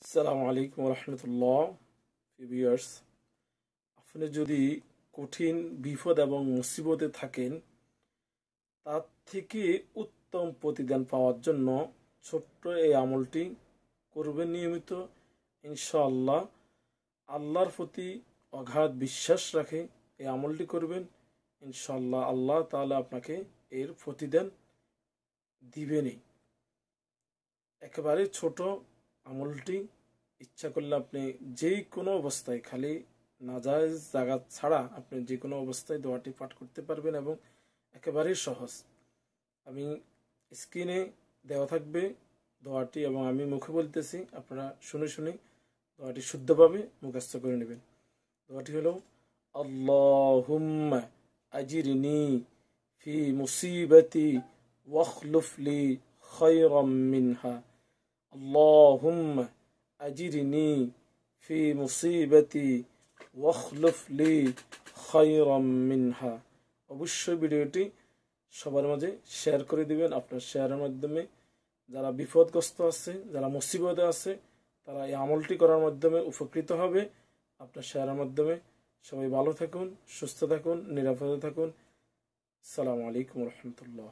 আসসালামু আলাইকুম রহমতুল্লাহ। ভিউয়ার্স, আপনি যদি কঠিন বিপদ এবং মুসিবতে থাকেন, তার থেকে উত্তম প্রতিদান পাওয়ার জন্য ছোট্ট এই আমলটি করবেন নিয়মিত। ইনশাআল্লাহ আল্লাহর প্রতি অগাধ বিশ্বাস রাখে এই আমলটি করবেন। ইনশাআল্লাহ আল্লাহ তাআলা আপনাকে এর প্রতিদান দিবেনই। একেবারে ছোট আমলটি, ইচ্ছা করলে আপনি যেই কোনো অবস্থায়, খালি নাজায়েজ জায়গা ছাড়া আপনি যে কোনো অবস্থায় দোয়াটি পাঠ করতে পারবেন এবং একেবারেই সহজ। আমি স্ক্রিনে দেওয়া থাকবে দোয়াটি এবং আমি মুখে বলতেছি, আপনারা শুনে শুনে দোয়াটি শুদ্ধভাবে মুখস্থ করে নেবেন। দোয়াটি হলো আল্লাহুম্মা আজিরনি ফি মুসিবাতি ওয়াখলুফ লি খায়রাম মিনহা। আল্লাহুম্মা আজিরনি ফি মুসিবাতি ওয়াখলুফ লি খায়রাম মিনহা। অবশ্যই ভিডিওটি সবার মাঝে শেয়ার করে দিবেন। আপনার শেয়ারের মাধ্যমে যারা বিপদগ্রস্ত আছে, যারা মুসিবতে আছে, তারা এই আমলটি করার মাধ্যমে উপকৃত হবে। আপনার শেয়ারের মাধ্যমে সবাই ভালো থাকুন, সুস্থ থাকুন, নিরাপদে থাকুন। আসসালামু আলাইকুম রহমতুল্লাহ।